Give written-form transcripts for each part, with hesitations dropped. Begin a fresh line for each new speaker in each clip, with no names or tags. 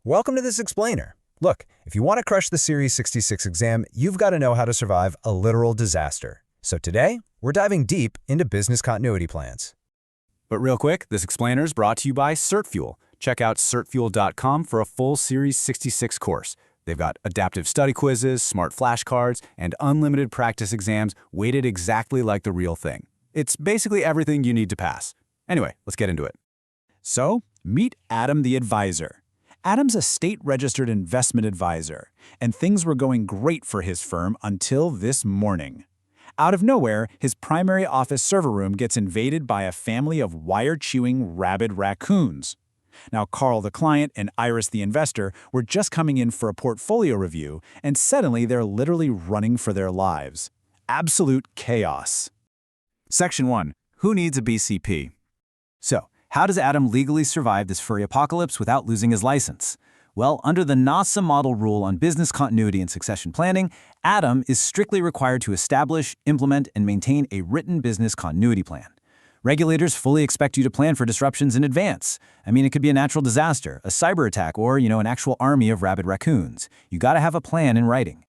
Welcome to this explainer. Look, if you want to crush the Series 66 exam, you've got to know how to survive a literal disaster. So today, we're diving deep into business continuity plans.
But real quick, this explainer is brought to you by CertFuel. Check out certfuel.com for a full Series 66 course. They've got adaptive study quizzes, smart flashcards, and unlimited practice exams weighted exactly like the real thing. It's basically everything you need to pass. Anyway, let's get into it. So, meet Adam the advisor. Adam's a state-registered investment advisor, and things were going great for his firm until this morning. Out of nowhere, his primary office server room gets invaded by a family of wire-chewing rabid raccoons. Now, Carl the client and Iris the investor were just coming in for a portfolio review, and suddenly they're literally running for their lives. Absolute chaos. Section 1. Who needs a BCP? So, how does Adam legally survive this furry apocalypse without losing his license? Well, under the NASAA Model Rule on business continuity and succession planning, Adam is strictly required to establish, implement, and maintain a written business continuity plan. Regulators fully expect you to plan for disruptions in advance. I mean, it could be a natural disaster, a cyber attack, or, an actual army of rabid raccoons. You gotta have a plan in writing.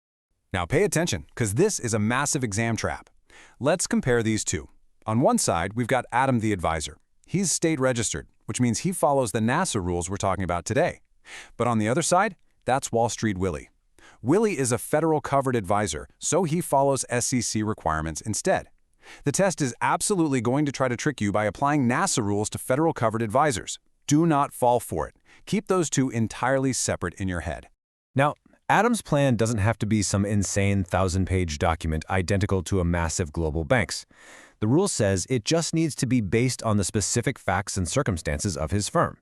Now pay attention, because this is a massive exam trap. Let's compare these two. On one side, we've got Adam the advisor. He's state-registered, which means he follows the NASAA rules we're talking about today. But on the other side, that's Wall Street Willie. Willie is a federal covered advisor, so he follows SEC requirements instead. The test is absolutely going to try to trick you by applying NASAA rules to federal covered advisors. Do not fall for it. Keep those two entirely separate in your head.
Now, Adam's plan doesn't have to be some insane 1,000-page document identical to a massive global bank's. The rule says it just needs to be based on the specific facts and circumstances of his firm.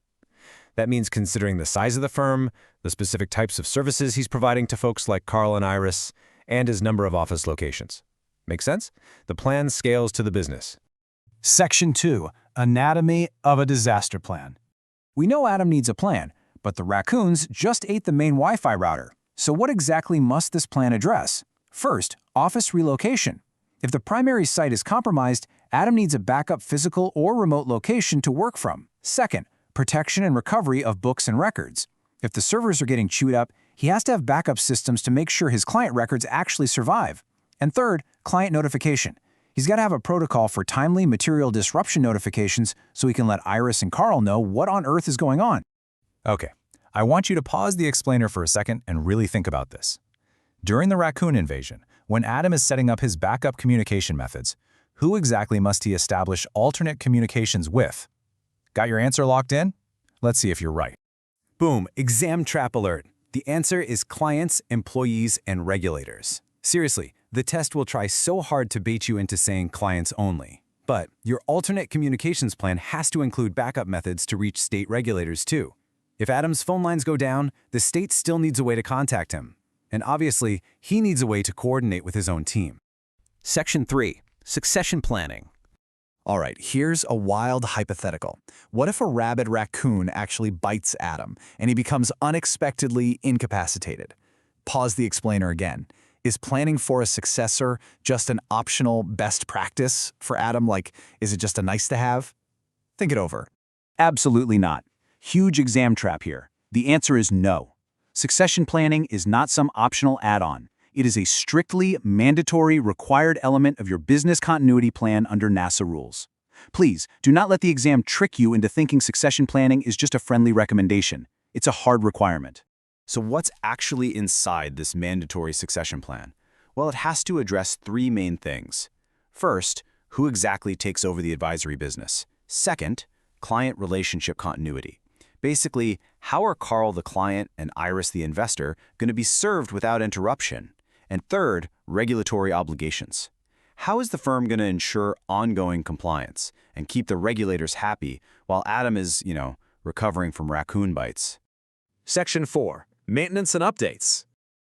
That means considering the size of the firm, the specific types of services he's providing to folks like Carl and Iris, and his number of office locations. Make sense? The plan scales to the business.
Section 2. Anatomy of a disaster plan. We know Adam needs a plan, but the raccoons just ate the main Wi-Fi router. So what exactly must this plan address? First, office relocation. If the primary site is compromised, Adam needs a backup physical or remote location to work from. Second, protection and recovery of books and records. If the servers are getting chewed up, he has to have backup systems to make sure his client records actually survive. And third, client notification. He's got to have a protocol for timely material disruption notifications so he can let Iris and Carl know what on earth is going on.
Okay, I want you to pause the explainer for a second and really think about this. During the raccoon invasion, when Adam is setting up his backup communication methods, who exactly must he establish alternate communications with? Got your answer locked in? Let's see if you're right.
Boom, exam trap alert. The answer is clients, employees, and regulators. Seriously, the test will try so hard to bait you into saying clients only. But your alternate communications plan has to include backup methods to reach state regulators too. If Adam's phone lines go down, the state still needs a way to contact him. And obviously, he needs a way to coordinate with his own team.
Section 3. Succession planning.
All right, here's a wild hypothetical. What if a rabid raccoon actually bites Adam and he becomes unexpectedly incapacitated? Pause the explainer again. Is planning for a successor just an optional best practice for Adam? Like, is it just a nice to have? Think it over. Absolutely not. Huge exam trap here. The answer is no. Succession planning is not some optional add-on. It is a strictly mandatory required element of your business continuity plan under NASAA rules. Please, do not let the exam trick you into thinking succession planning is just a friendly recommendation. It's a hard requirement.
So what's actually inside this mandatory succession plan? Well, it has to address three main things. First, who exactly takes over the advisory business? Second, client relationship continuity. Basically, how are Carl the client and Iris the investor going to be served without interruption? And third, regulatory obligations. How is the firm going to ensure ongoing compliance and keep the regulators happy while Adam is, recovering from raccoon bites?
Section 4. Maintenance and updates.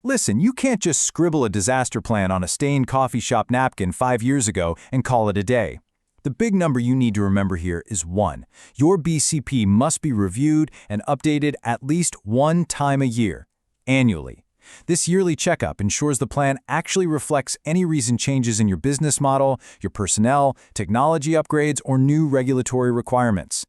Listen, you can't just scribble a disaster plan on a stained coffee shop napkin 5 years ago and call it a day. The big number you need to remember here is 1. Your BCP must be reviewed and updated at least 1 time a year, annually. This yearly checkup ensures the plan actually reflects any recent changes in your business model, your personnel, technology upgrades, or new regulatory requirements.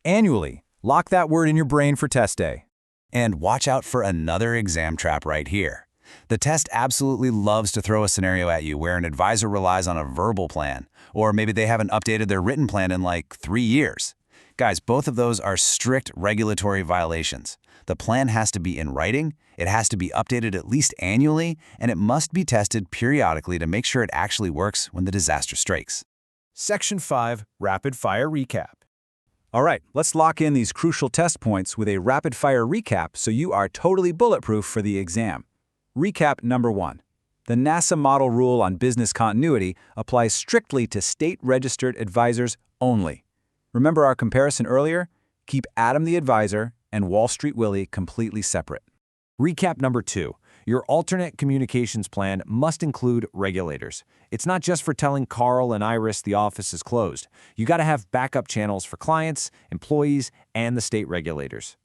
Annually, lock that word in your brain for test day.
And watch out for another exam trap right here. The test absolutely loves to throw a scenario at you where an advisor relies on a verbal plan, or maybe they haven't updated their written plan in like 3 years. Guys, both of those are strict regulatory violations. The plan has to be in writing, it has to be updated at least annually, and it must be tested periodically to make sure it actually works when the disaster strikes.
Section 5, Rapid Fire Recap. All right, let's lock in these crucial test points with a rapid-fire recap so you are totally bulletproof for the exam. Recap number 1. The NASAA Model Rule on business continuity applies strictly to state-registered advisors only. Remember our comparison earlier? Keep Adam the advisor and Wall Street Willie completely separate.
Recap number 2. Your alternate communications plan must include regulators. It's not just for telling Carl and Iris the office is closed. You got to have backup channels for clients, employees, and the state regulators.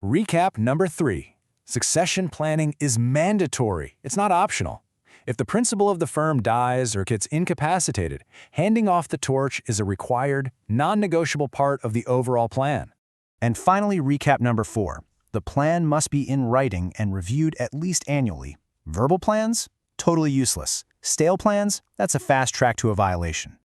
Recap number 3. Succession planning is mandatory. It's not optional. If the principal of the firm dies or gets incapacitated, handing off the torch is a required, non-negotiable part of the overall plan.
And finally, recap number 4. The plan must be in writing and reviewed at least annually. Verbal plans? Totally useless. Stale plans? That's a fast track to a violation.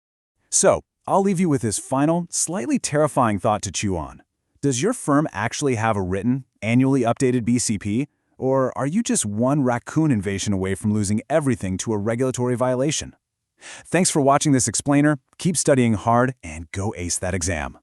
So, I'll leave you with this final, slightly terrifying thought to chew on. Does your firm actually have a written, annually updated BCP? Or are you just one raccoon invasion away from losing everything to a regulatory violation? Thanks for watching this explainer. Keep studying hard and go ace that exam.